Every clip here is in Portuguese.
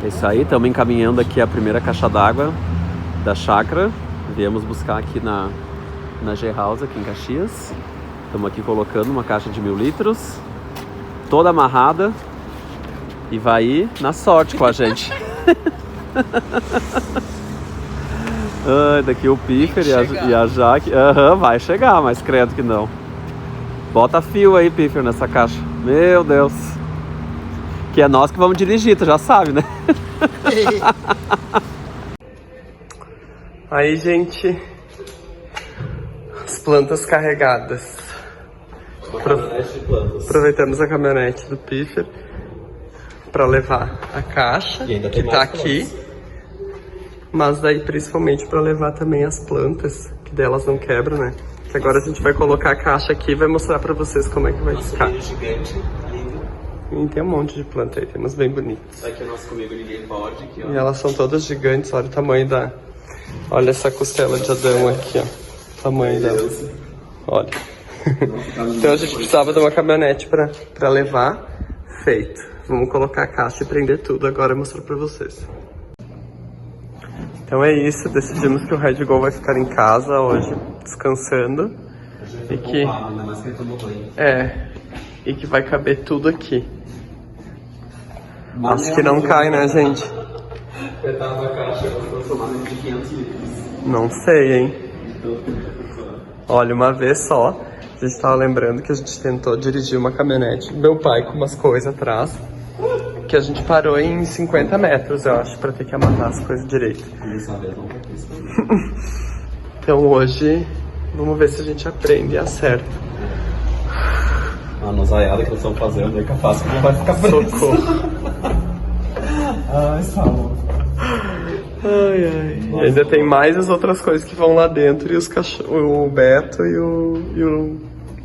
É isso aí, estamos encaminhando aqui a primeira caixa d'água da chácara. Viemos buscar aqui na G-House, aqui em Caxias. Estamos aqui colocando uma caixa de 1000 litros, toda amarrada, e vai ir na sorte com a gente. Daqui o Piffer e a Jaque. Vai chegar, mas credo que não. Bota fio aí, Piffer, nessa caixa. Meu Deus. Que é nós que vamos dirigir, tu já sabe, né? Aí, gente, as plantas carregadas. Aproveitamos a caminhonete do Piffer para levar a caixa que tá aqui, mas daí principalmente para levar também as plantas, que delas não quebram, né? Que agora a gente vai colocar a caixa aqui e vai mostrar para vocês como é que vai ficar. Gigante, lindo. E tem um monte de planta aí, tem umas bem bonitas. Aqui é o nosso Comigo Ninguém Pode. Aqui, ó. E elas são todas gigantes, olha o tamanho da... Olha essa costela de Adão aqui, ó. O tamanho dela. Olha. Então a gente precisava de uma caminhonete pra levar. Feito. Vamos colocar a caixa e prender tudo agora e mostrar pra vocês. Então é isso, decidimos que o Red Gol vai ficar em casa hoje, descansando. E que... e que vai caber tudo aqui. Acho que não cai, né, gente? Não sei, hein? Olha, uma vez só, a gente tava lembrando que a gente tentou dirigir uma caminhonete, meu pai com umas coisas atrás, que a gente parou em 50 metros, eu acho, pra ter que amarrar as coisas direito. Então hoje, vamos ver se a gente aprende e acerta. A nosaiada que eles estão fazendo é capaz que não vai ficar preso. Socorro. Ai, salvo. Ai. E ainda tem mais as outras coisas que vão lá dentro e os cachorros, o Beto e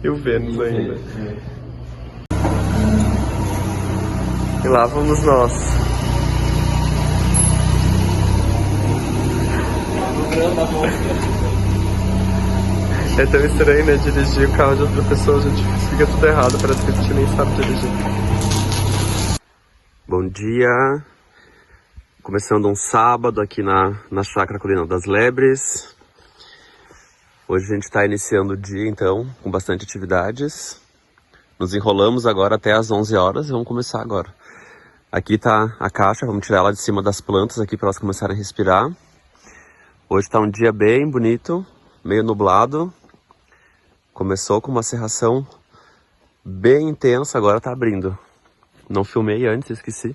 o Vênus ainda. E lá vamos nós. É tão estranho, né, dirigir o carro de outra pessoa, a gente fica tudo errado, parece que a gente nem sabe dirigir. Bom dia, começando um sábado aqui na Chácara Colina das Lebres. Hoje a gente está iniciando o dia então, com bastante atividades. Nos enrolamos agora até às 11 horas e vamos começar agora. Aqui está a caixa, vamos tirar ela de cima das plantas aqui para elas começarem a respirar. Hoje está um dia bem bonito, meio nublado. Começou com uma cerração bem intensa, agora está abrindo. Não filmei antes, esqueci.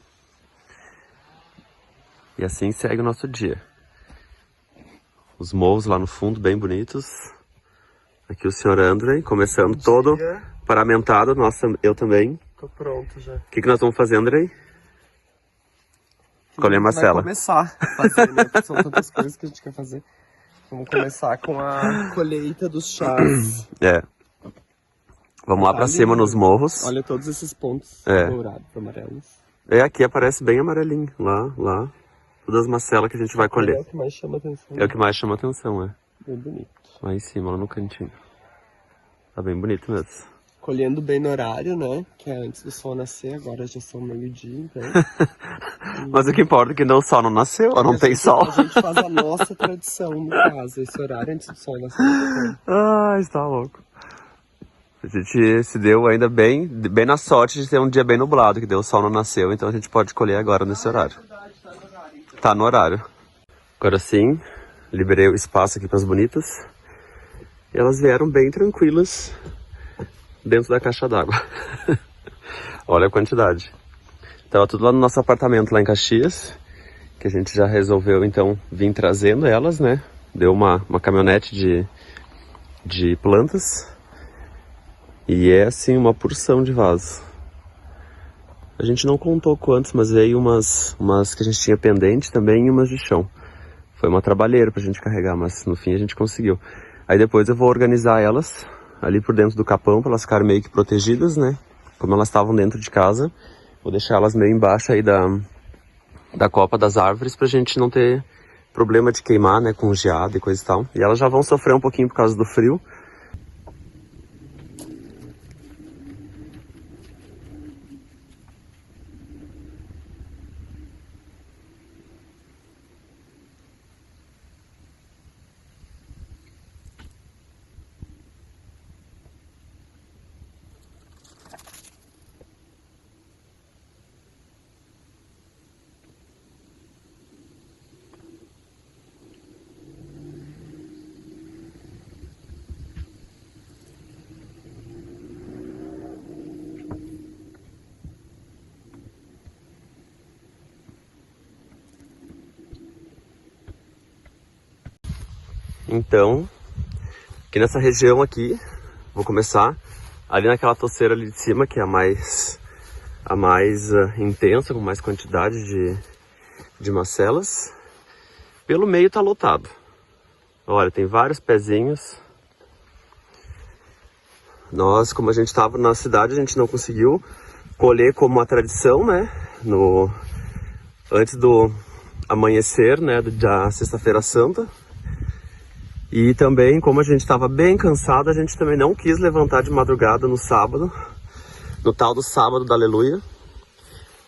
E assim segue o nosso dia. Os morros lá no fundo, bem bonitos. Aqui o Sr. Andrei, começando todo paramentado. Nossa, eu também. Tô pronto já. O que nós vamos fazer, Andrei? Colher Marcela. Vai começar a fazer, né? Porque são tantas coisas que a gente quer fazer. Vamos começar com a colheita dos chás. Vamos lá pra cima nos morros. Olha todos esses pontos dourados, amarelos. Aqui aparece bem amarelinho. Lá. Todas as macelas que a gente vai colher. É o que mais chama atenção. É o que mais chama atenção, Bem bonito. Lá em cima, lá no cantinho. Tá bem bonito mesmo. Colhendo bem no horário, né? Que é antes do sol nascer, agora já são meio-dia, então. Mas o que importa é que o sol não nasceu, ou não tem sol. A gente faz a nossa tradição, no caso, esse horário antes do sol nascer. Está louco. A gente se deu ainda bem na sorte de ter um dia bem nublado, que deu o sol não nasceu, então a gente pode colher agora nesse horário. Tá no horário. Agora sim, liberei o espaço aqui para as bonitas. E elas vieram bem tranquilas dentro da caixa d'água. Olha a quantidade. Tava tudo lá no nosso apartamento lá em Caxias, que a gente já resolveu então vir trazendo elas, né? Deu uma caminhonete de plantas. E é assim uma porção de vasos. A gente não contou quantos, mas veio umas que a gente tinha pendente também e umas de chão. Foi uma trabalheira pra gente carregar, mas no fim a gente conseguiu. Aí depois eu vou organizar elas ali por dentro do capão para elas ficarem meio que protegidas, né? Como elas estavam dentro de casa, vou deixar elas meio embaixo aí da copa das árvores pra gente não ter problema de queimar, né? Com geada e coisa e tal. E elas já vão sofrer um pouquinho por causa do frio. Então, aqui nessa região aqui, vou começar ali naquela toceira ali de cima, que é a mais intensa, com mais quantidade de macelas. Pelo meio tá lotado. Olha, tem vários pezinhos. Nós, como a gente estava na cidade, a gente não conseguiu colher como a tradição, né? Antes do amanhecer, né? Da Sexta-feira Santa. E também, como a gente estava bem cansado, a gente também não quis levantar de madrugada no sábado, no tal do sábado da Aleluia,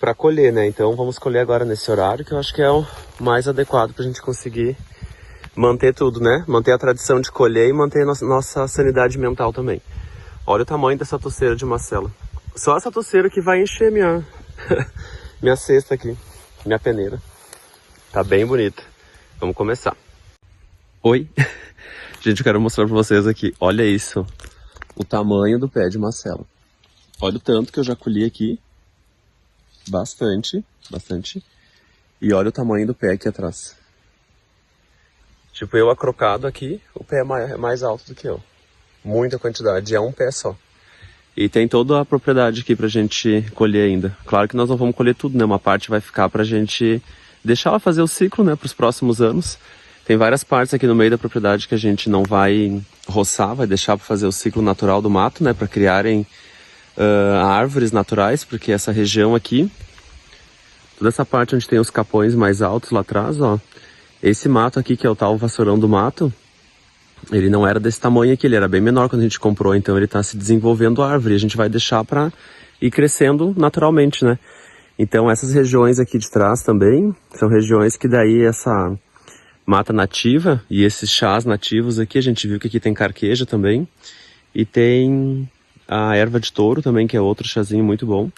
para colher, né? Então vamos colher agora nesse horário, que eu acho que é o mais adequado para a gente conseguir manter tudo, né? Manter a tradição de colher e manter a nossa sanidade mental também. Olha o tamanho dessa toceira de macela. Só essa toceira que vai encher minha cesta aqui, minha peneira. Tá bem bonita. Vamos começar. Oi! Gente, eu quero mostrar pra vocês aqui. Olha isso. O tamanho do pé de macela. Olha o tanto que eu já colhi aqui. Bastante. E olha o tamanho do pé aqui atrás. Tipo, eu acrocado aqui, o pé é mais alto do que eu. Muita quantidade, é um pé só. E tem toda a propriedade aqui pra gente colher ainda. Claro que nós não vamos colher tudo, né? Uma parte vai ficar pra gente deixar ela fazer o ciclo, né? Pros próximos anos. Tem várias partes aqui no meio da propriedade que a gente não vai roçar, vai deixar pra fazer o ciclo natural do mato, né? Pra criarem árvores naturais, porque essa região aqui, toda essa parte onde tem os capões mais altos lá atrás, ó. Esse mato aqui, que é o tal vassourão do mato, ele não era desse tamanho aqui, ele era bem menor quando a gente comprou, então ele está se desenvolvendo a árvore, a gente vai deixar para ir crescendo naturalmente, né? Então essas regiões aqui de trás também, são regiões que daí essa mata nativa e esses chás nativos aqui, a gente viu que aqui tem carqueja também, e tem a erva de touro também, que é outro chazinho muito bom.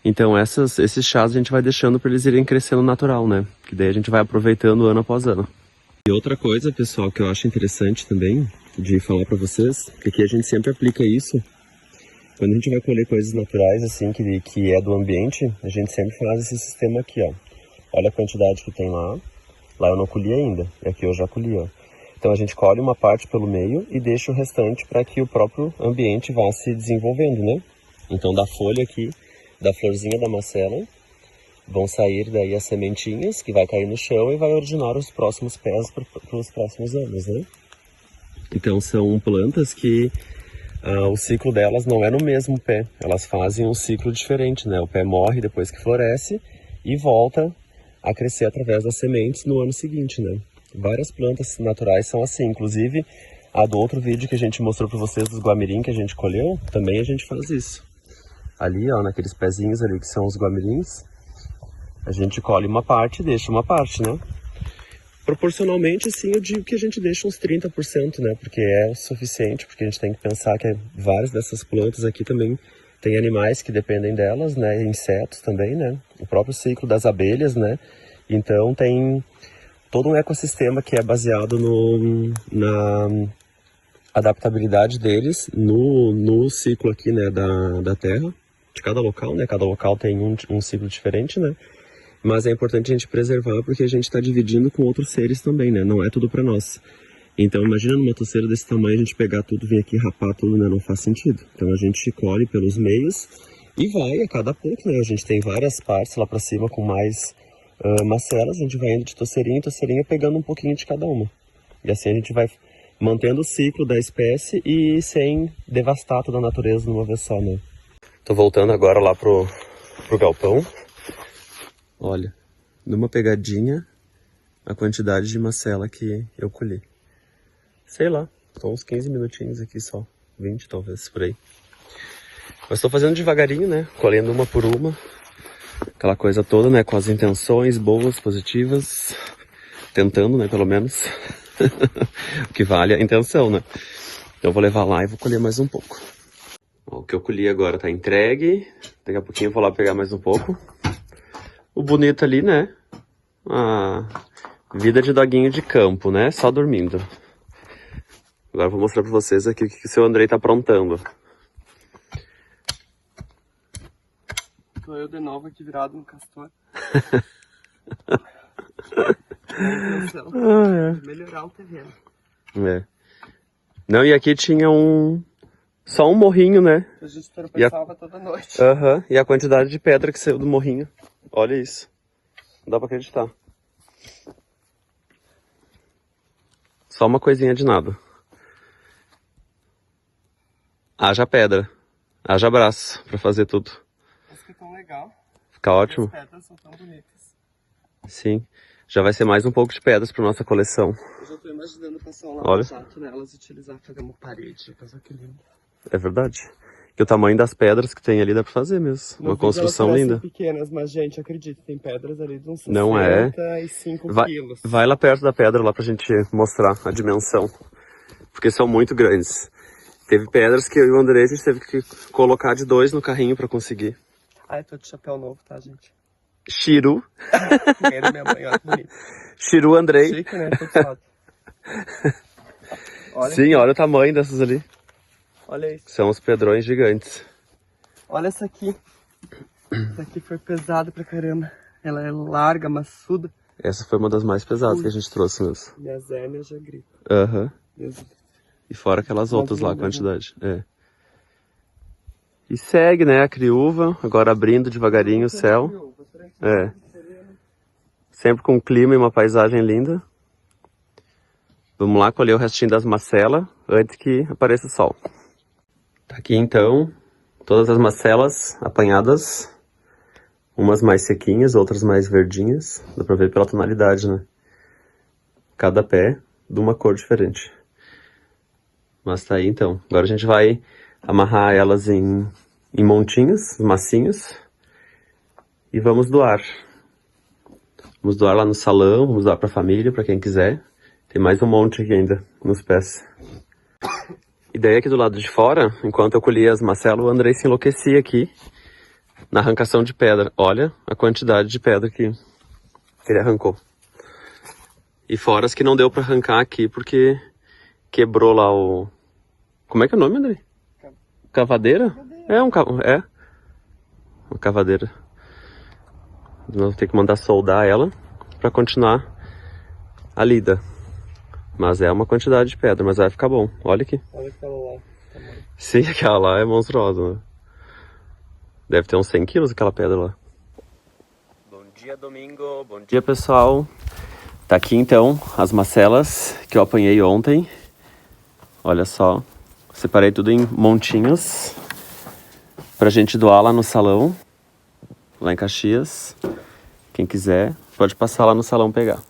Então esses chás a gente vai deixando para eles irem crescendo natural, né? Que daí a gente vai aproveitando ano após ano. E outra coisa, pessoal, que eu acho interessante também de falar para vocês, que aqui a gente sempre aplica isso, quando a gente vai colher coisas naturais, assim, que é do ambiente, a gente sempre faz esse sistema aqui, ó. Olha a quantidade que tem lá. Lá eu não colhi ainda, e aqui eu já colhi, ó. Então a gente colhe uma parte pelo meio e deixa o restante para que o próprio ambiente vá se desenvolvendo, né? Então da folha aqui, da florzinha da macela, vão sair daí as sementinhas que vai cair no chão e vai originar os próximos pés para os próximos anos, né? Então são plantas que o ciclo delas não é no mesmo pé, elas fazem um ciclo diferente, né? O pé morre depois que floresce e volta a crescer através das sementes no ano seguinte, né? Várias plantas naturais são assim, inclusive a do outro vídeo que a gente mostrou para vocês dos guamirim que a gente colheu, também a gente faz isso. Ali, ó, naqueles pezinhos ali que são os guamirins, a gente colhe uma parte e deixa uma parte, né? Proporcionalmente, assim, eu digo que a gente deixa uns 30%, né? Porque é o suficiente, porque a gente tem que pensar que várias dessas plantas aqui também tem animais que dependem delas, né? Insetos também, né? O próprio ciclo das abelhas, né? Então tem todo um ecossistema que é baseado na adaptabilidade deles no ciclo aqui, né? Da Terra, de cada local, né? Cada local tem um ciclo diferente, né? Mas é importante a gente preservar porque a gente está dividindo com outros seres também, né? Não é tudo para nós. Então imagina numa toceira desse tamanho a gente pegar tudo, vir aqui rapar tudo, né? Não faz sentido. Então a gente colhe pelos meios e vai a cada pouco, né? A gente tem várias partes lá para cima com mais macelas, a gente vai indo de toceirinha em toceirinha pegando um pouquinho de cada uma. E assim a gente vai mantendo o ciclo da espécie e sem devastar toda a natureza de uma vez só, né? Tô voltando agora lá pro galpão. Olha, numa pegadinha, a quantidade de macela que eu colhi. Sei lá, tô uns 15 minutinhos aqui só, 20 talvez, por aí. Mas tô fazendo devagarinho, né, colhendo uma por uma. Aquela coisa toda, né, com as intenções boas, positivas. Tentando, né, pelo menos. O que vale é a intenção, né. Então eu vou levar lá e vou colher mais um pouco. O que eu colhi agora tá entregue. Daqui a pouquinho eu vou lá pegar mais um pouco. O bonito ali, né? A vida de doguinho de campo, né? Só dormindo. Agora eu vou mostrar pra vocês aqui o que o seu Andrei tá aprontando. Tô eu de novo aqui virado no castor. Melhorar o terreno. É. Não, e aqui tinha só um morrinho, né? A gente tropeçava toda noite. Aham, e a quantidade de pedra que saiu do morrinho. Olha isso. Não dá pra acreditar. Só uma coisinha de nada. Haja pedra. Haja braço pra fazer tudo. Isso que é tão legal. Fica ótimo. As pedras são tão bonitas. Sim. Já vai ser mais um pouco de pedras pra nossa coleção. Eu já tô imaginando passar um Olha. lava-jato nelas e utilizar, fazer uma parede. Pensar que lindo. É verdade. E o tamanho das pedras que tem ali dá pra fazer mesmo. Uma construção linda. Pequenas, mas gente, acredite, tem pedras ali de uns Não é. 65 quilos. Vai lá perto da pedra lá pra gente mostrar a dimensão. Porque são muito grandes. Teve pedras que eu e o André a gente teve que colocar de 2 no carrinho pra conseguir. Ai, tô de chapéu novo, tá, gente? Chiru. Ganhei da minha mãe, olha que bonito. Chiru Andrei. Chique, né? Tô suado. Olha, Sim, olha o tamanho dessas ali. olha isso. São os pedrões gigantes. Olha essa aqui. Essa aqui foi pesada pra caramba. Ela é larga, maçuda. Essa foi uma das mais pesadas que a gente trouxe mesmo. Minhas hérnias já gritam. Aham. Deus do céu. E fora aquelas outras lá, a quantidade. É. E segue, né, a criúva, agora abrindo devagarinho o céu. É. Sempre com um clima e uma paisagem linda. Vamos lá colher o restinho das macelas antes que apareça o sol. Tá aqui então, todas as macelas apanhadas. Umas mais sequinhas, outras mais verdinhas. Dá pra ver pela tonalidade, né? Cada pé de uma cor diferente. Mas tá aí então. Agora a gente vai amarrar elas em montinhos, massinhos. E vamos doar. Vamos doar lá no salão, vamos doar pra família, pra quem quiser. Tem mais um monte aqui ainda nos pés. E daí aqui do lado de fora, enquanto eu colhia as macelas, o Andrei se enlouquecia aqui na arrancação de pedra. Olha a quantidade de pedra que ele arrancou. E fora as que não deu pra arrancar aqui porque quebrou lá o... Como é que é o nome, Andrei? Cavadeira? É uma cavadeira. Nós vamos ter que mandar soldar ela pra continuar a lida. Mas é uma quantidade de pedra, mas vai ficar bom. Olha aqui. Olha aquela lá. Sim, aquela lá é monstruosa, né? Deve ter uns 100 quilos aquela pedra lá. Bom dia, domingo. Bom dia, pessoal. Tá aqui então as macelas que eu apanhei ontem. Olha só. Separei tudo em montinhos pra gente doar lá no salão. Lá em Caxias. Quem quiser, pode passar lá no salão pegar.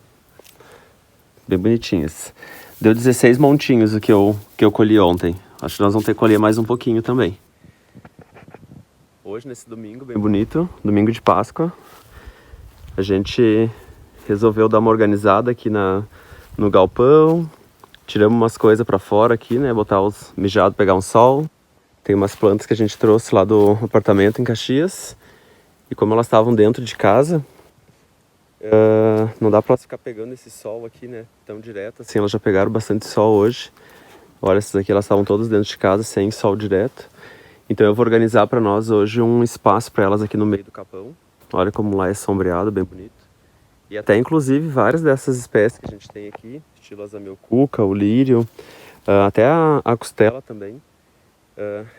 Bem bonitinhas. Deu 16 montinhos o que eu colhi ontem. Acho que nós vamos ter que colher mais um pouquinho também. Hoje, nesse domingo bem bonito, domingo de Páscoa, a gente resolveu dar uma organizada aqui no galpão. Tiramos umas coisas pra fora aqui, né? Botar os mijados, pegar um sol. Tem umas plantas que a gente trouxe lá do apartamento em Caxias. E como elas estavam dentro de casa, não dá pra ficar pegando esse sol aqui, né? Tão direto assim, elas já pegaram bastante sol hoje. Olha, essas aqui elas estavam todas dentro de casa, sem sol direto. Então eu vou organizar pra nós hoje um espaço pra elas aqui no meio do capão. Olha como lá é sombreado, bem bonito. E até inclusive várias dessas espécies que a gente tem aqui, estilo azameucuca, o lírio, até a costela também.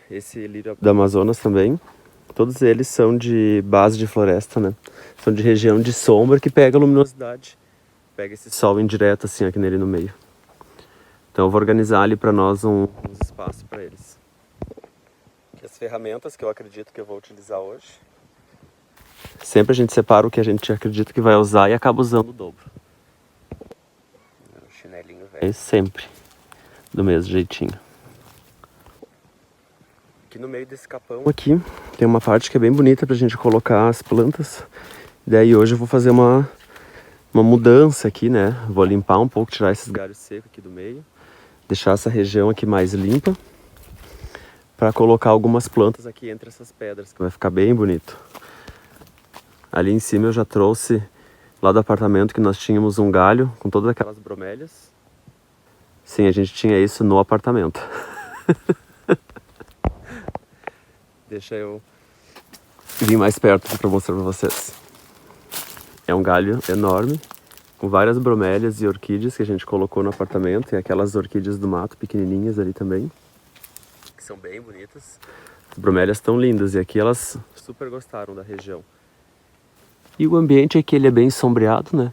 Esse lírio da Amazonas também. Todos eles são de base de floresta, né? São de região de sombra que pega a luminosidade. Pega esse sol indireto assim aqui nele no meio. Então eu vou organizar ali pra nós uns espaços pra eles. Aqui as ferramentas que eu acredito que eu vou utilizar hoje. Sempre a gente separa o que a gente acredita que vai usar e acaba usando o dobro. O chinelinho velho. Sempre. Do mesmo jeitinho. Aqui no meio desse capão aqui tem uma parte que é bem bonita pra gente colocar as plantas. Daí hoje eu vou fazer uma mudança aqui, né? Vou limpar um pouco, tirar esses galhos secos aqui do meio. Deixar essa região aqui mais limpa. Pra colocar algumas plantas aqui entre essas pedras, que vai ficar bem bonito. Ali em cima eu já trouxe lá do apartamento que nós tínhamos um galho com todas aquelas bromélias. Sim, a gente tinha isso no apartamento. Deixa eu vir mais perto para mostrar para vocês. É um galho enorme, com várias bromélias e orquídeas que a gente colocou no apartamento. E aquelas orquídeas do mato pequenininhas ali também, que são bem bonitas. As bromélias estão lindas e aqui elas super gostaram da região. E o ambiente aqui ele é bem sombreado, né?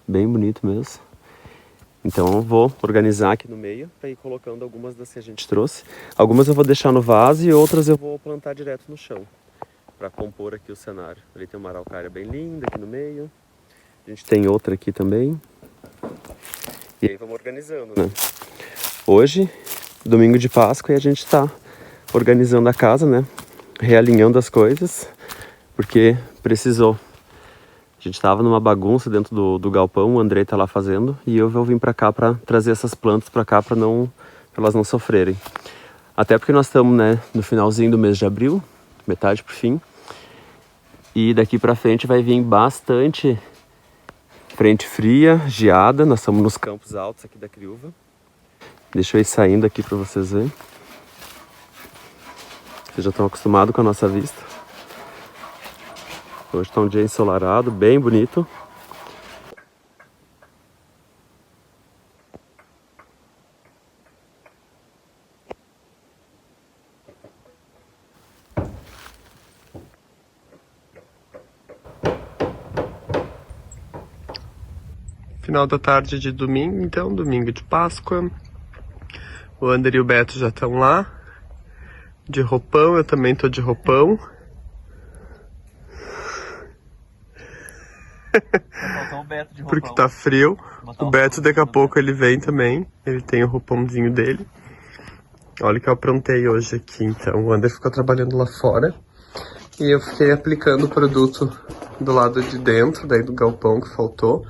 Bem bonito mesmo. Então eu vou organizar aqui no meio para ir colocando algumas das que a gente trouxe. Algumas eu vou deixar no vaso e outras eu vou plantar direto no chão, para compor aqui o cenário. Ali tem uma araucária bem linda aqui no meio. A gente tem outra aqui também. E aí vamos organizando, né? Hoje, domingo de Páscoa, e a gente tá organizando a casa, né? Realinhando as coisas, porque precisou. A gente tava numa bagunça dentro do galpão, o Andrei tá lá fazendo, e eu vou vir pra cá pra trazer essas plantas pra cá pra elas não sofrerem. Até porque nós estamos, né, no finalzinho do mês de abril, metade pro fim, e daqui pra frente vai vir bastante frente fria, geada. Nós estamos nos campos altos aqui da Criúva. Deixa eu ir saindo aqui pra vocês verem. Vocês já estão acostumados com a nossa vista. Hoje está um dia ensolarado, bem bonito. Final da tarde de domingo, então, domingo de Páscoa. O Ander e o Beto já estão lá, de roupão, eu também tô de roupão. O Beto de Porque tá frio. O Beto daqui a pouco ele vem também, ele tem o roupãozinho dele. Olha o que eu aprontei hoje aqui, então. O Ander ficou trabalhando lá fora e eu fiquei aplicando o produto do lado de dentro, daí do galpão que faltou.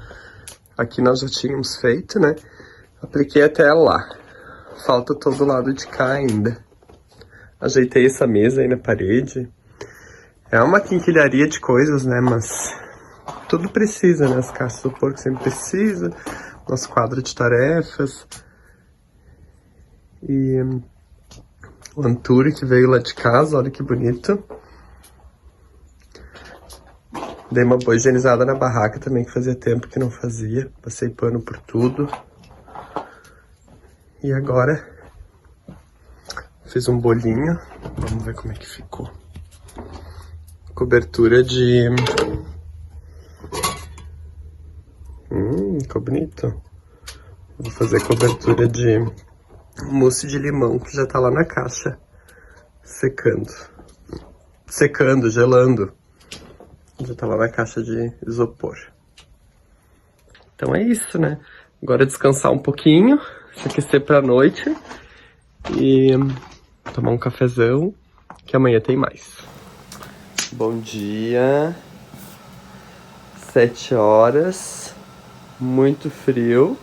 Aqui nós já tínhamos feito, né? Apliquei até lá. Falta todo o lado de cá ainda. Ajeitei essa mesa aí na parede. É uma quinquilharia de coisas, né? Mas tudo precisa, né? As caixas do porco sempre precisa. Nosso quadro de tarefas. E o Anturi que veio lá de casa, olha que bonito. Dei uma boa higienizada na barraca também, que fazia tempo que não fazia. Passei pano por tudo. E agora fiz um bolinho. Vamos ver como é que ficou. Cobertura de... ficou bonito. Vou fazer cobertura de mousse de limão, que já tá lá na caixa. Secando. Secando, gelando. Já tá lá na caixa de isopor. Então é isso, né? Agora é descansar um pouquinho, se aquecer pra noite e tomar um cafezão, que amanhã tem mais. Bom dia. 7 horas. Muito frio.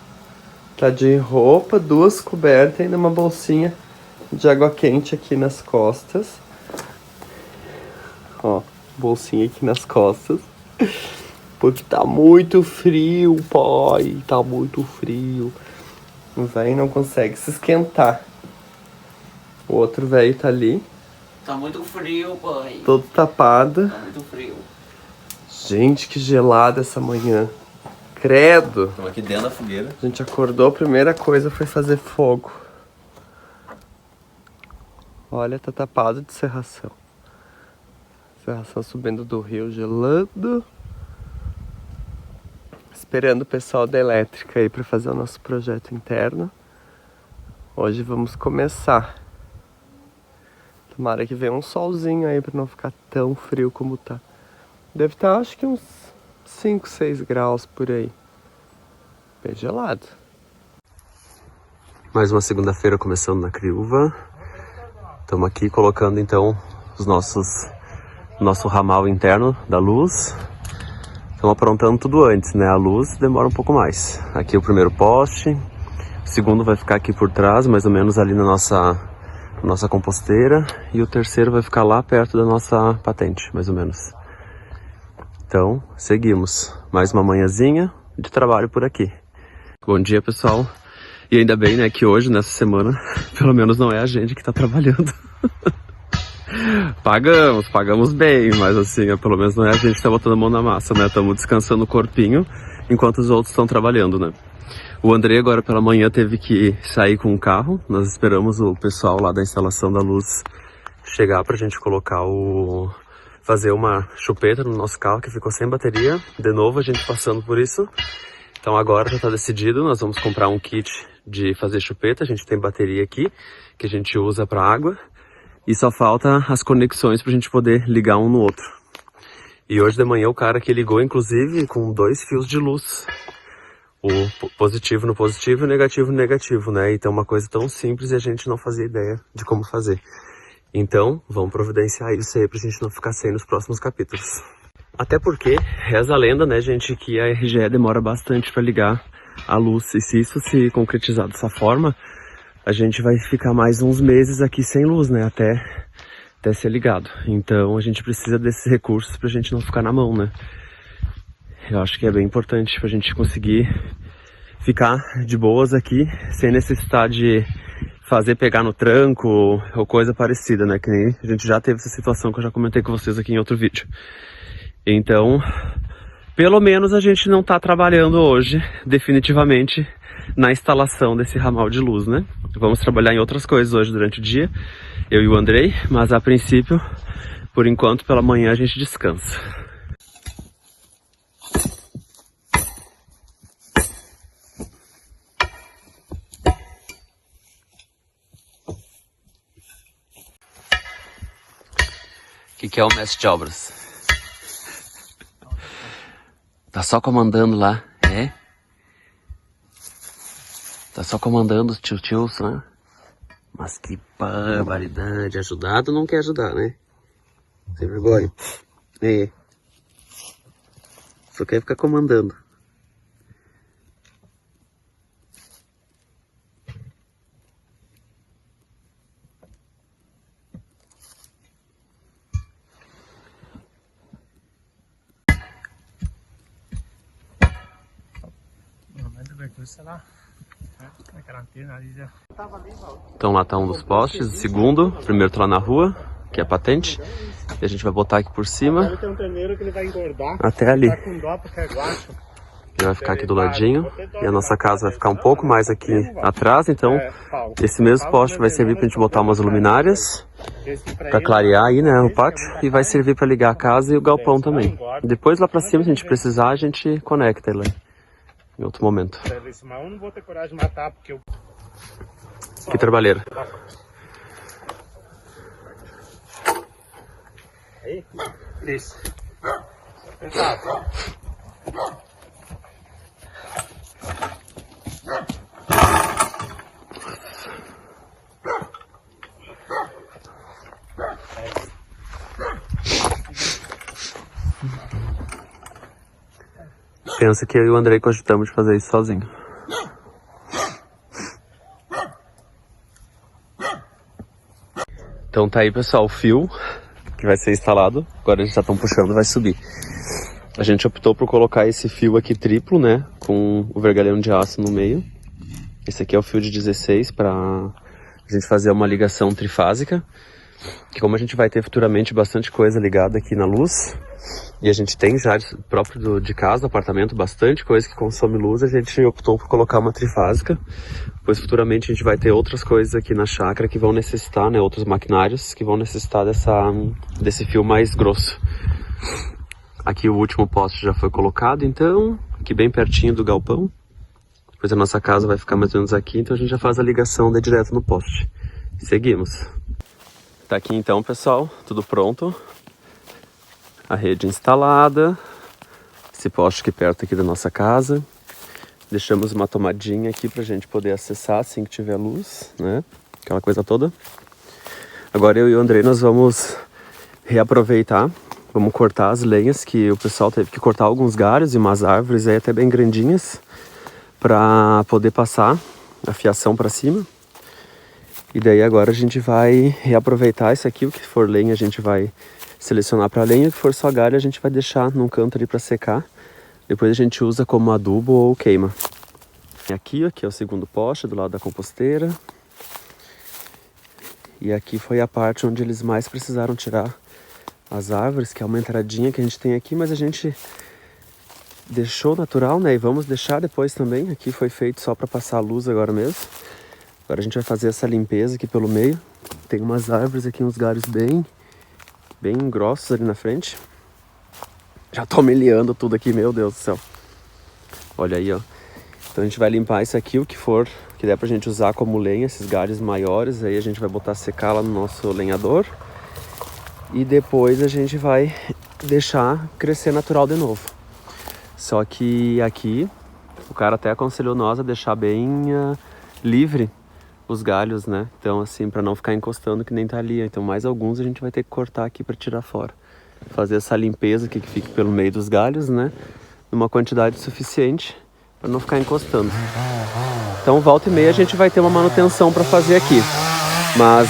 Tá de roupa, 2 cobertas e ainda uma bolsinha de água quente aqui nas costas. Ó, bolsinha aqui nas costas. Porque tá muito frio, pai. Tá muito frio. O velho não consegue se esquentar. O outro velho tá ali. Tá muito frio, pai. Todo tapado. Tá muito frio. Gente, que gelada essa manhã. Credo. Estamos aqui dentro da fogueira. A gente acordou, a primeira coisa foi fazer fogo. Olha, tá tapado de serração. Serração subindo do rio, gelando. Esperando o pessoal da elétrica aí pra fazer o nosso projeto interno. Hoje vamos começar. Tomara que venha um solzinho aí pra não ficar tão frio como tá. Deve estar, acho que uns 5, 6 graus por aí. Bem gelado. Mais uma segunda-feira começando na Criúva. Estamos aqui colocando então nosso ramal interno da luz. Estamos aprontando tudo antes, né? A luz demora um pouco mais. Aqui o primeiro poste. O segundo vai ficar aqui por trás, mais ou menos ali na nossa composteira. E o terceiro vai ficar lá perto da nossa patente, mais ou menos. Então, seguimos. Mais uma manhãzinha de trabalho por aqui. Bom dia, pessoal. E ainda bem, né, que hoje, nessa semana, pelo menos não é a gente que tá trabalhando. Pagamos bem, mas assim, pelo menos não é a gente que tá botando a mão na massa, né? Estamos descansando o corpinho enquanto os outros estão trabalhando, né? O André agora pela manhã teve que sair com o carro. Nós esperamos o pessoal lá da instalação da luz chegar pra gente colocar fazer uma chupeta no nosso carro que ficou sem bateria. De novo a gente passando por isso. Então agora já tá decidido, nós vamos comprar um kit de fazer chupeta. A gente tem bateria aqui que a gente usa para água e só falta as conexões pra gente poder ligar um no outro. E hoje de manhã o cara que ligou inclusive com 2 fios de luz. O positivo no positivo e o negativo no negativo, né? Então uma coisa tão simples e a gente não fazia ideia de como fazer. Então vamos providenciar isso aí pra gente não ficar sem nos próximos capítulos. Até porque, reza a lenda, né, gente, que a RGE demora bastante para ligar a luz. E se isso se concretizar dessa forma, a gente vai ficar mais uns meses aqui sem luz, né, até ser ligado. Então a gente precisa desses recursos pra gente não ficar na mão, né. Eu acho que é bem importante pra gente conseguir ficar de boas aqui, sem necessidade de fazer pegar no tranco ou coisa parecida, né, que nem a gente já teve essa situação que eu já comentei com vocês aqui em outro vídeo. Então, pelo menos a gente não tá trabalhando hoje, definitivamente, na instalação desse ramal de luz, né? Vamos trabalhar em outras coisas hoje durante o dia, eu e o Andrei, mas a princípio, por enquanto, pela manhã a gente descansa. O que é o mestre de obras? Tá só comandando lá, é? Tá só comandando os tio-tios, né? Mas que barbaridade, ajudado não quer ajudar, né? Sem vergonha. É. Só quer ficar comandando. Então lá tá um dos postes, o segundo, o primeiro tá lá na rua, que é a patente, e a gente vai botar aqui por cima, até ali. Ele vai ficar aqui do ladinho, e a nossa casa vai ficar um pouco mais aqui atrás, então esse mesmo poste vai servir pra gente botar umas luminárias, pra clarear aí, né, o pátio, e vai servir pra ligar a casa e o galpão também. Depois lá pra cima, se a gente precisar, a gente conecta ele em outro momento. Que trabalheira. Aí, isso. Pensa que eu e o Andrei cogitamos de fazer isso sozinho. Então tá aí, pessoal, o fio que vai ser instalado. Agora eles já estão puxando, vai subir. A gente optou por colocar esse fio aqui triplo, né, com o vergalhão de aço no meio. Esse aqui é o fio de 16 para a gente fazer uma ligação trifásica. Que como a gente vai ter futuramente bastante coisa ligada aqui na luz, e a gente tem já próprio de casa, do apartamento, bastante coisa que consome luz, a gente optou por colocar uma trifásica, pois futuramente a gente vai ter outras coisas aqui na chácara que vão necessitar, né, outros maquinários que vão necessitar desse fio mais grosso. Aqui o último poste já foi colocado, então, aqui bem pertinho do galpão, pois a nossa casa vai ficar mais ou menos aqui, então a gente já faz a ligação daí direto no poste. Seguimos. Tá aqui então, pessoal, tudo pronto. A rede instalada. Esse poste aqui perto aqui da nossa casa. Deixamos uma tomadinha aqui pra gente poder acessar assim que tiver luz, né? Aquela coisa toda. Agora eu e o Andrei nós vamos reaproveitar. Vamos cortar as lenhas que o pessoal teve que cortar alguns galhos e umas árvores aí até bem grandinhas pra poder passar a fiação pra cima. E daí agora a gente vai reaproveitar isso aqui, o que for lenha a gente vai selecionar para lenha, o que for só galho a gente vai deixar num canto ali para secar. Depois a gente usa como adubo ou queima. E aqui é o segundo poste do lado da composteira. E aqui foi a parte onde eles mais precisaram tirar as árvores, que é uma entradinha que a gente tem aqui, mas a gente deixou natural, né? E vamos deixar depois também. Aqui foi feito só para passar a luz agora mesmo. Agora a gente vai fazer essa limpeza aqui pelo meio. Tem umas árvores aqui, uns galhos bem grossos ali na frente. Já tô meleando tudo aqui, meu Deus do céu. Olha aí, ó. Então a gente vai limpar isso aqui, o que for, que der pra gente usar como lenha, esses galhos maiores. Aí a gente vai botar secar lá no nosso lenhador. E depois a gente vai deixar crescer natural de novo. Só que aqui, o cara até aconselhou nós a deixar bem livre os galhos, né? Então assim, pra não ficar encostando que nem tá ali. Então mais alguns a gente vai ter que cortar aqui pra tirar fora. Fazer essa limpeza aqui que fica pelo meio dos galhos, né? Numa quantidade suficiente para não ficar encostando. Então volta e meia a gente vai ter uma manutenção para fazer aqui. Mas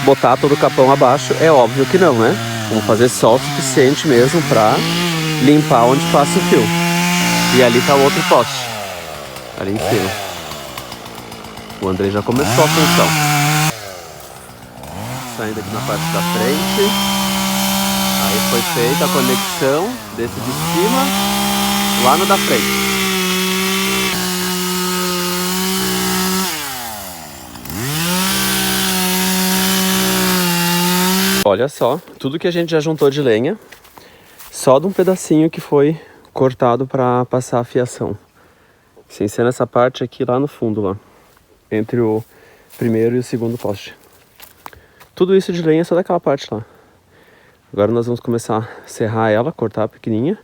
botar todo o capão abaixo é óbvio que não, né? Vamos fazer só o suficiente mesmo para limpar onde passa o fio. E ali tá o outro poste. Ali em cima. O Andrei já começou a função. Saindo aqui na parte da frente. Aí foi feita a conexão desse de cima lá no da frente. Olha só, tudo que a gente já juntou de lenha, só de um pedacinho que foi cortado para passar a fiação. Sem ser nessa parte aqui lá no fundo, lá, entre o primeiro e o segundo poste. Tudo isso de lenha só daquela parte lá. Agora nós vamos começar a serrar ela, cortar pequenininha,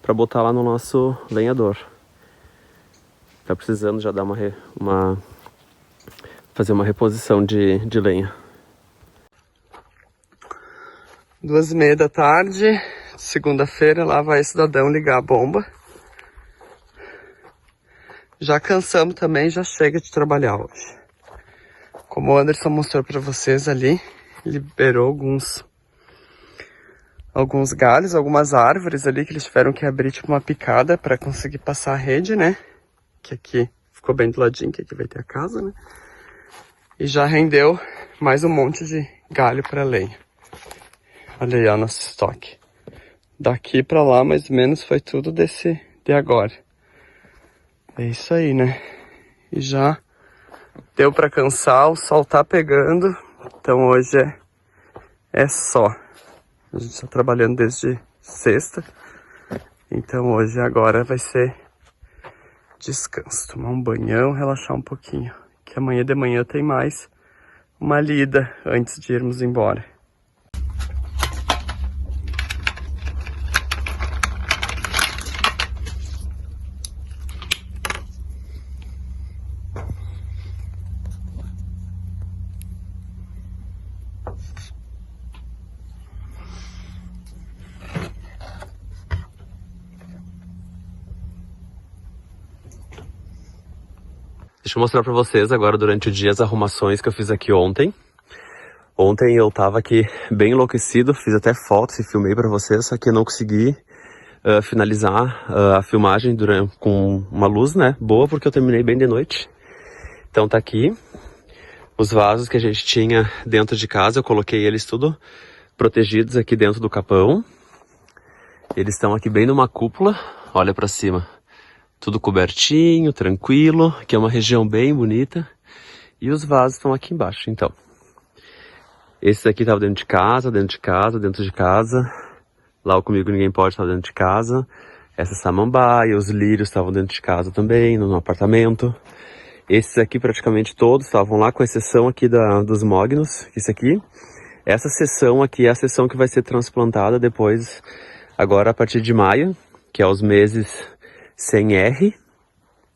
para botar lá no nosso lenhador. Tá precisando já dar fazer uma reposição de lenha. 2h30 da tarde, segunda-feira, lá vai o cidadão ligar a bomba. Já cansamos também, já chega de trabalhar hoje. Como o Anderson mostrou para vocês ali, liberou alguns galhos, algumas árvores ali que eles tiveram que abrir tipo uma picada para conseguir passar a rede, né? Que aqui ficou bem do ladinho, que aqui vai ter a casa, né? E já rendeu mais um monte de galho para lenha. Olha aí, ó, nosso estoque. Daqui para lá, mais ou menos, foi tudo de agora. É isso aí, né? E já deu para cansar, o sol tá pegando, então hoje é só. A gente está trabalhando desde sexta, então hoje agora vai ser descanso, tomar um banhão, relaxar um pouquinho, que amanhã de manhã tem mais uma lida antes de irmos embora. Deixa eu mostrar pra vocês agora durante o dia as arrumações que eu fiz aqui ontem. Ontem eu tava aqui bem enlouquecido, fiz até fotos e filmei pra vocês, só que eu não consegui finalizar a filmagem com uma luz, né, boa, porque eu terminei bem de noite. Então tá aqui os vasos que a gente tinha dentro de casa, eu coloquei eles tudo protegidos aqui dentro do capão. Eles estão aqui bem numa cúpula, olha pra cima. Tudo cobertinho, tranquilo, que é uma região bem bonita. E os vasos estão aqui embaixo, então. Esse daqui estava dentro de casa, dentro de casa, dentro de casa. Lá o Comigo Ninguém Pode estava dentro de casa. Essa samambaia, os lírios estavam dentro de casa também, no apartamento. Esses aqui praticamente todos estavam lá, com exceção aqui dos mognos. Essa seção aqui é a seção que vai ser transplantada depois, agora a partir de maio, que é os meses sem R.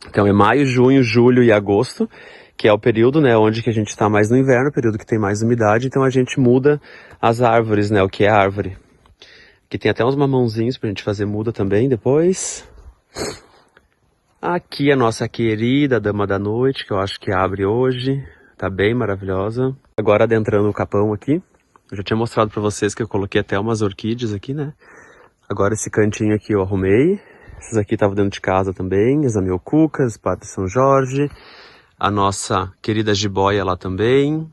Então é maio, junho, julho e agosto, que é o período, né, onde que a gente está mais no inverno, período que tem mais umidade, então a gente muda as árvores, né, o que é árvore. Aqui tem até uns mamãozinhos pra gente fazer muda também depois. Aqui a nossa querida Dama da Noite, que eu acho que abre hoje, tá bem maravilhosa. Agora adentrando o capão aqui, eu já tinha mostrado pra vocês que eu coloquei até umas orquídeas aqui, né. Agora esse cantinho aqui eu arrumei. Essas aqui estavam dentro de casa também, as amiocucas, Padre São Jorge, a nossa querida jiboia lá também.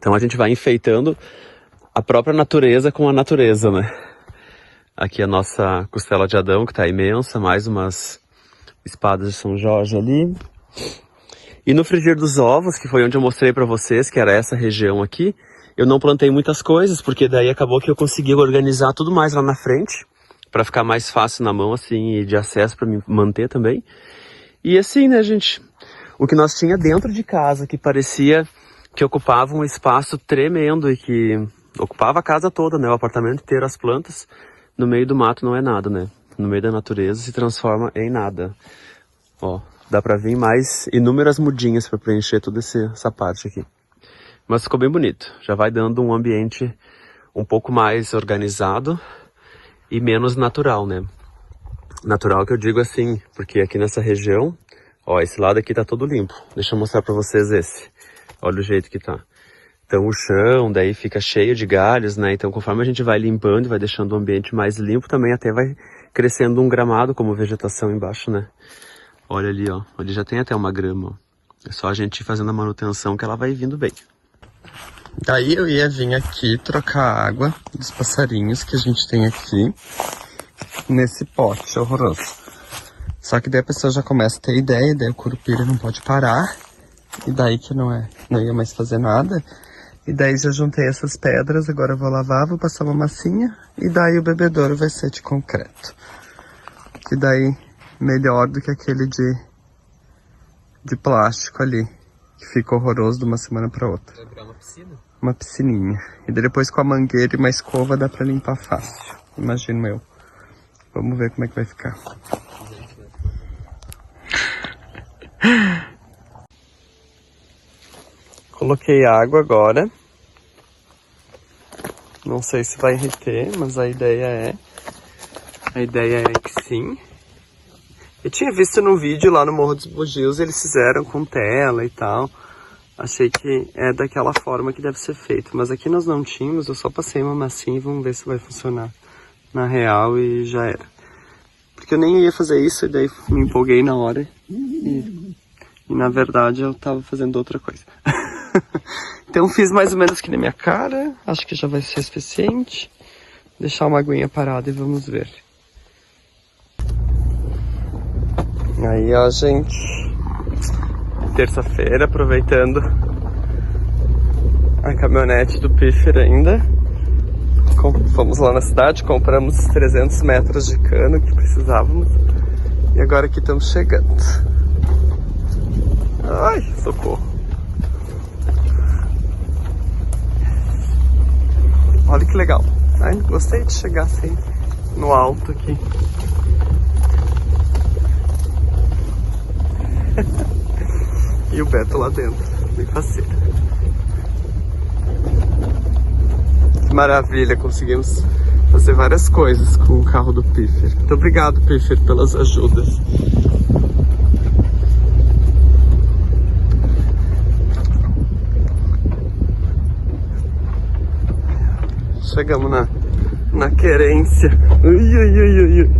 Então a gente vai enfeitando a própria natureza com a natureza, né? Aqui a nossa costela de Adão, que tá imensa, mais umas espadas de São Jorge ali. E no frigir dos ovos, que foi onde eu mostrei pra vocês, que era essa região aqui, eu não plantei muitas coisas, porque daí acabou que eu consegui organizar tudo mais lá na frente, pra ficar mais fácil na mão, assim, e de acesso pra me manter também. E assim, né, gente, o que nós tinha dentro de casa, que parecia que ocupava um espaço tremendo e que ocupava a casa toda, né, o apartamento inteiro, as plantas, no meio do mato não é nada, né? No meio da natureza se transforma em nada. Ó, dá pra vir mais inúmeras mudinhas pra preencher toda essa parte aqui. Mas ficou bem bonito. Já vai dando um ambiente um pouco mais organizado e menos natural, né? Natural que eu digo assim, porque aqui nessa região, ó, esse lado aqui tá todo limpo. Deixa eu mostrar pra vocês esse. Olha o jeito que tá. Então o chão daí fica cheio de galhos, né? Então conforme a gente vai limpando e vai deixando o ambiente mais limpo, também até vai crescendo um gramado como vegetação embaixo, né? Olha ali, ó. Ali já tem até uma grama, ó. É só a gente ir fazendo a manutenção que ela vai vindo bem. Daí eu ia vir aqui trocar a água dos passarinhos que a gente tem aqui nesse pote horroroso. Só que daí a pessoa já começa a ter ideia, daí o curupira não pode parar. E daí que não ia mais fazer nada. E daí já juntei essas pedras, agora eu vou lavar, vou passar uma massinha. E daí o bebedouro vai ser de concreto. Que daí melhor do que aquele de plástico ali. Que fica horroroso de uma semana pra outra. Vai virar uma piscina? Uma piscininha. E daí depois com a mangueira e uma escova dá pra limpar fácil. Imagino eu. Vamos ver como é que vai ficar. Coloquei água agora. Não sei se vai reter, mas a ideia é que sim. Eu tinha visto no vídeo lá no Morro dos Bugios, eles fizeram com tela e tal. Achei que é daquela forma que deve ser feito. Mas aqui nós não tínhamos, eu só passei uma massinha e vamos ver se vai funcionar na real e já era. Porque eu nem ia fazer isso e daí me empolguei na hora e na verdade eu tava fazendo outra coisa. Então fiz mais ou menos que na minha cara, acho que já vai ser suficiente. Deixar uma aguinha parada e vamos ver. Aí ó, gente, terça-feira, aproveitando a caminhonete do Piffer ainda. Fomos lá na cidade, compramos 300 metros de cano que precisávamos. E agora aqui estamos chegando. Ai, socorro. Olha que legal. Ai, gostei de chegar assim, no alto aqui. E o Beto lá dentro, bem faceiro. Que maravilha, conseguimos fazer várias coisas com o carro do Piffer. Muito obrigado, Piffer, pelas ajudas. Chegamos na querência. Ui, ui, ui, ui, ui.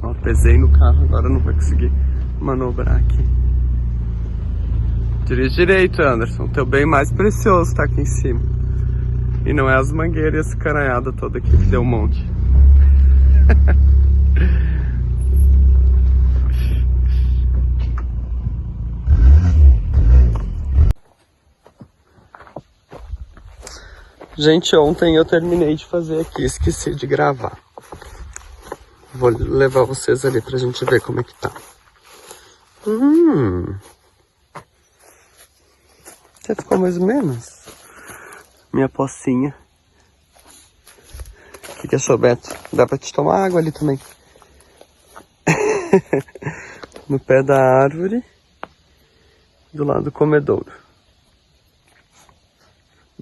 Ó, pesei no carro, agora não vai conseguir manobrar aqui. Dirige direito, Anderson. Teu bem mais precioso tá aqui em cima. E não é as mangueiras e essa caranhada toda aqui que deu um monte. Gente, ontem eu terminei de fazer aqui, esqueci de gravar. Vou levar vocês ali pra gente ver como é que tá. Até ficou mais ou menos. Minha pocinha. O que achou, Beto? Dá pra te tomar água ali também. No pé da árvore, do lado do comedouro.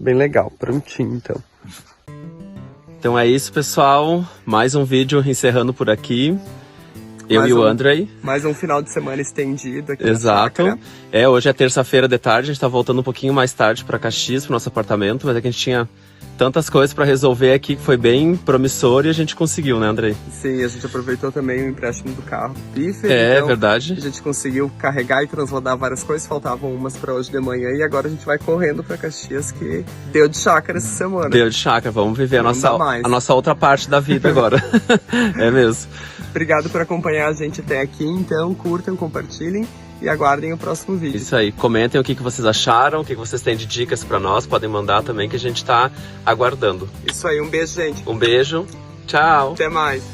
Bem legal, prontinho então. Então é isso, pessoal. Mais um vídeo encerrando por aqui. Eu e o Andrei. Mais um final de semana estendido aqui. Exato. Hoje é terça-feira de tarde, a gente tá voltando um pouquinho mais tarde pra Caxias, pro nosso apartamento, mas é que a gente tinha tantas coisas pra resolver aqui que foi bem promissor e a gente conseguiu, né, Andrei? Sim, a gente aproveitou também o empréstimo do carro do Piffer. É, então verdade. A gente conseguiu carregar e transbordar várias coisas, faltavam umas pra hoje de manhã e agora a gente vai correndo pra Caxias, que deu de chácara essa semana. Deu de chácara, vamos viver a nossa outra parte da vida agora. É mesmo. Obrigado por acompanhar a gente até aqui, então curtam, compartilhem e aguardem o próximo vídeo. Isso aí, comentem o que vocês acharam, o que vocês têm de dicas pra nós, podem mandar também que a gente tá aguardando. Isso aí, um beijo, gente. Um beijo, tchau! Até mais.